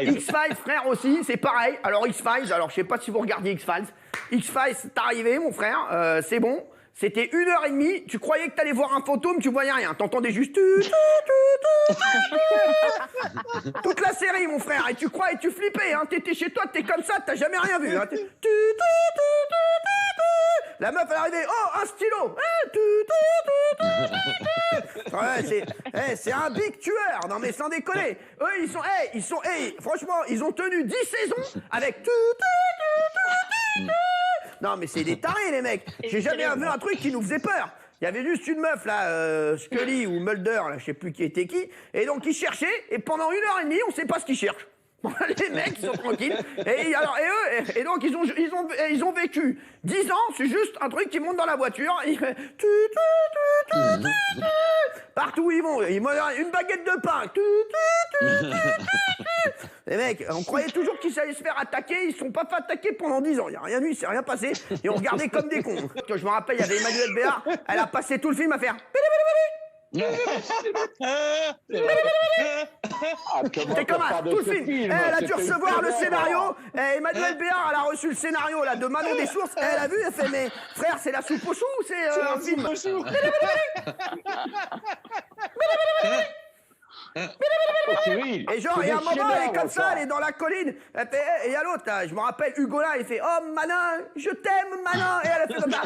X-Files, frère, aussi, c'est pareil. Alors, X-Files, alors je sais pas si vous regardez X-Files. X-Files, c'est arrivé, mon frère, c'est bon. C'était 1h30, tu croyais que t'allais voir un fantôme, tu voyais rien. T'entendais juste... Toute la série, mon frère. Et tu crois, et tu flippais, hein. T'étais chez toi, t'es comme ça, t'as jamais rien vu. Hein. La meuf, elle arrivait, oh, un stylo. Ouais, c'est un big tueur. Non, mais sans déconner. Eux, franchement, ils ont tenu 10 saisons avec... Non, mais c'est des tarés, les mecs. J'ai jamais vu un truc qui nous faisait peur. Il y avait juste une meuf, là, Scully ou Mulder, là, je sais plus qui était qui. Et donc, ils cherchaient, et pendant 1h30, on sait pas ce qu'ils cherchent. Les mecs, ils sont tranquilles. Et donc, ils ont vécu 10 ans, c'est juste un truc qui monte dans la voiture, et il fait... Partout où ils vont, une baguette de pain. Les mecs, on croyait toujours qu'ils allaient se faire attaquer, ils se sont pas fait attaquer pendant 10 ans. Il n'y a rien eu, il s'est rien passé, et on regardait comme des cons. Je me rappelle, il y avait Emmanuelle Béard, elle a passé tout le film à faire... C'était comme ça, tout le film. Elle a dû recevoir le scénario. Emmanuelle Béard, elle a reçu le scénario là, de Manon des Sources. Elle a vu, elle fait, mais frère, c'est la soupe aux choux ou c'est un film? Et genre, il y a un moment, elle est comme ça, elle est dans la colline. Elle fait, et il y a l'autre, je me rappelle, Hugo là, il fait, oh Manon, je t'aime Manon. Et elle a fait comme ça.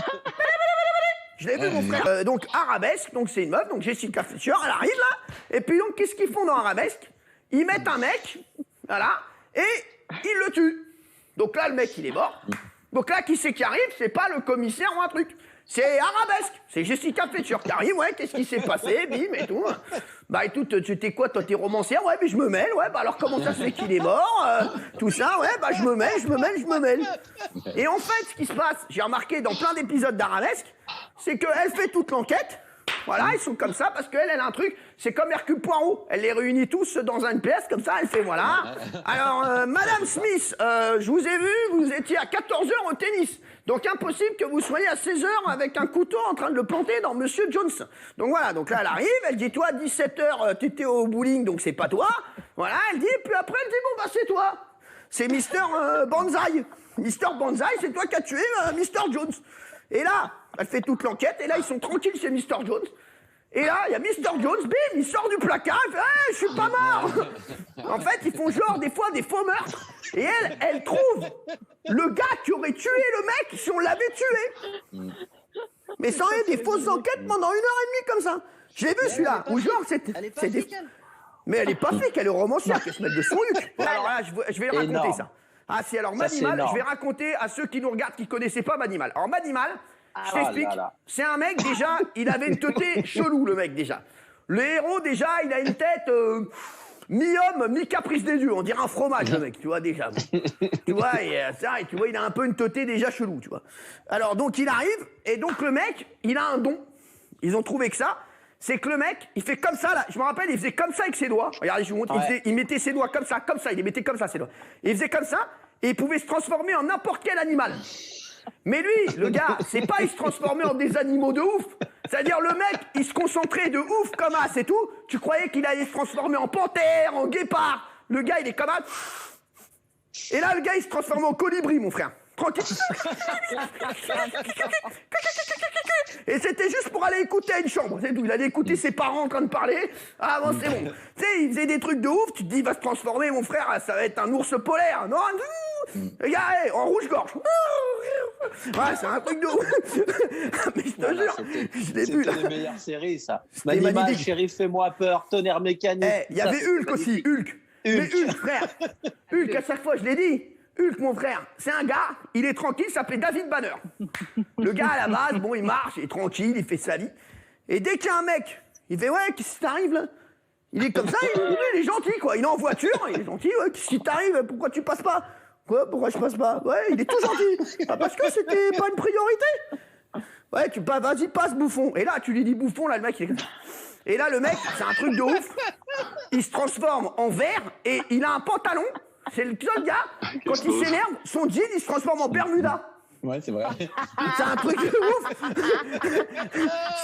Je l'ai vu, mon frère. Donc, Arabesque, donc c'est une meuf, donc Jessica Fletcher, elle arrive là. Et puis donc, qu'est-ce qu'ils font dans Arabesque? Ils mettent un mec, voilà, et ils le tuent. Donc là, le mec, il est mort. Donc là, qui c'est qui arrive? C'est pas le commissaire ou un truc. C'est Arabesque. C'est Jessica Fletcher qui arrive, ouais, qu'est-ce qui s'est passé, bim, et tout. Bah écoute, tu t'es quoi, toi, t'es romancière? Ouais, mais je me mêle, ouais, bah alors comment ça se fait qu'il est mort? Tout ça, ouais, bah je me mêle. Et en fait, ce qui se passe, j'ai remarqué dans plein d'épisodes d'Arabesque, c'est qu'elle fait toute l'enquête. Voilà, ils sont comme ça parce qu'elle a un truc, c'est comme Hercule Poirot. Elle les réunit tous dans une pièce, comme ça, elle fait voilà. Alors, Madame Smith, je vous ai vu, vous étiez à 14h au tennis. Donc, impossible que vous soyez à 16h avec un couteau en train de le planter dans Monsieur Jones. Donc voilà, donc là, elle arrive, elle dit, toi, à 17h, t'étais au bowling, donc c'est pas toi. Voilà, elle dit, puis après, elle dit, bon, bah, c'est toi. C'est Mister Banzai. Mister Banzai, c'est toi qui as tué Mister Jones. Et là, elle fait toute l'enquête, et là, ils sont tranquilles chez Mr. Jones. Et là, il y a Mr. Jones, bim, il sort du placard, il fait « Hey, je suis pas mort !» En fait, ils font genre, des fois, des faux meurtres. Et elle trouve le gars qui aurait tué le mec si on l'avait tué. Mais ça aurait des fausses enquêtes pendant 1h30 comme ça. Je l'ai vu, celui-là. Ou genre, c'est des... Mais elle est pas flic, elle est romancière, qu'elle se mette de son huc. Alors là, je vais le raconter, ça. Ah si, alors Manimal, je vais raconter à ceux qui nous regardent qui connaissaient pas Manimal. Alors Manimal, je t'explique, c'est un mec déjà, il avait une teuté chelou le mec déjà. Le héros déjà, il a une tête mi-homme, mi-caprice des dieux, on dirait un fromage le mec, tu vois déjà. Tu vois, et tu vois, il a un peu une teuté déjà chelou, tu vois. Alors donc il arrive, et donc le mec, il a un don. Ils ont trouvé que ça. C'est que le mec, il fait comme ça, là. Je me rappelle, il faisait comme ça avec ses doigts. Regardez, je vous montre. Il mettait ses doigts comme ça, il les mettait comme ça, ses doigts. Et il faisait comme ça, et il pouvait se transformer en n'importe quel animal. Mais lui, le gars, c'est pas il se transformait en des animaux de ouf. C'est-à-dire, le mec, il se concentrait de ouf comme as et tout. Tu croyais qu'il allait se transformer en panthère, en guépard. Le gars, il est comme as. Et là, le gars, il se transforme en colibri, mon frère. Tranquille. Et c'était juste pour aller écouter à une chambre, c'est tout. Il allait écouter ses parents en train de parler. Ah bon, c'est bon. Tu sais, il faisait des trucs de ouf. Tu te dis, il va se transformer, mon frère, ça va être un ours polaire. Non, les gars, en rouge-gorge. Ouais, c'est un truc de ouf. Mais je te jure, je l'ai vu là. C'était les meilleures séries, ça. Manimal, Shérif, fais-moi peur, Tonnerre mécanique. Il y avait Hulk aussi, Hulk. Mais Hulk, frère. Hulk, à chaque fois, je l'ai dit. Hulk, mon frère, c'est un gars, il est tranquille, il s'appelait David Banner. Le gars, à la base, bon, il marche, il est tranquille, il fait sa vie. Et dès qu'il y a un mec, il fait « Ouais, qu'est-ce qui t'arrive, là ?» Il est comme ça, il est gentil, quoi. Il est en voiture, il est gentil. « Ouais, qu'est-ce qui t'arrive? Pourquoi tu passes pas ?»« Quoi? Pourquoi je passe pas ?»« Ouais, il est tout gentil. Ah, parce que c'était pas une priorité. »« Ouais, vas-y, passe, bouffon. » Et là, tu lui dis « Bouffon », là, le mec, il est comme ça. Et là, le mec, c'est un truc de ouf. Il se transforme en vert et il a un pantalon. C'est le seul gars, quand il s'énerve, son jean, il se transforme en Bermuda. Ouais, c'est vrai. C'est un truc de ouf.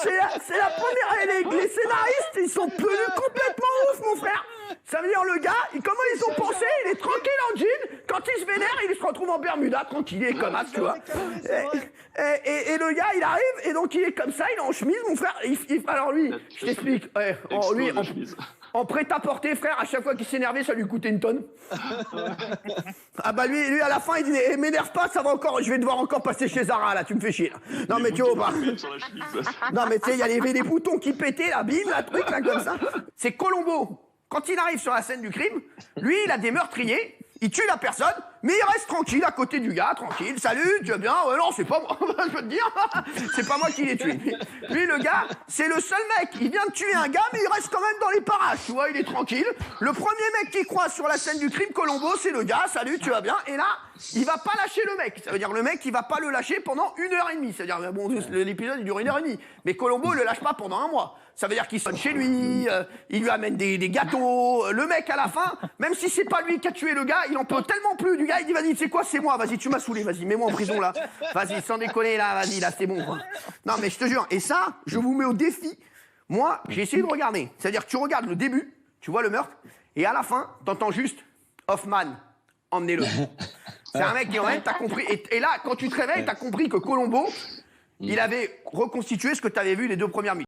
C'est la première... Les scénaristes, ils sont devenus complètement ouf, mon frère. Ça veut dire le gars, comment ils ont pensé, il est tranquille en jean, quand il se vénère, il se retrouve en Bermuda, tranquille, il est comme ça, tu vois. Et le gars, il arrive, et donc il est comme ça, il est en chemise, mon frère. Alors lui, je t'explique, lui, en prêt-à-porter, frère, à chaque fois qu'il s'énervait, ça lui coûtait une tonne. Ah bah lui, à la fin, il dit, m'énerve pas, ça va encore, je vais devoir encore passer chez Zara, là, tu me fais chier, là. Non, mais tu vois, non, mais tu sais, il y a les boutons qui pétaient, là, bim, la truc, là, comme ça. C'est Colombo. Quand il arrive sur la scène du crime, lui, il a des meurtriers, il tue la personne, mais il reste tranquille à côté du gars, tranquille. Salut, tu vas bien? Ouais, non, c'est pas moi, je peux te dire. C'est pas moi qui l'ai tué. Lui, le gars, c'est le seul mec. Il vient de tuer un gars, mais il reste quand même dans les parages, tu vois, il est tranquille. Le premier mec qui croise sur la scène du crime, Colombo, c'est le gars. Salut, tu vas bien? Et là, il va pas lâcher le mec. Ça veut dire le mec, il va pas le lâcher pendant 1h30. C'est-à-dire, bon, l'épisode, il dure 1h30. Mais Colombo, il le lâche pas pendant 1 mois. Ça veut dire qu'il sonne chez lui, il lui amène des gâteaux. Le mec, à la fin, même si c'est pas lui qui a tué le gars, il en peut tellement plus du gars. Il dit, vas-y, tu sais quoi, c'est moi, vas-y, tu m'as saoulé, vas-y, mets-moi en prison, là. Vas-y, sans déconner, là, vas-y, là, c'est bon, quoi. Non, mais je te jure, et ça, je vous mets au défi. Moi, j'ai essayé de regarder. C'est-à-dire que tu regardes le début, tu vois le meurtre, et à la fin, t'entends juste, Hoffman, emmenez-le. C'est un mec qui emmène, t'as compris. Et là, quand tu te réveilles, t'as compris que Colombo, il avait reconstitué ce que t'avais vu les 2 premières minutes.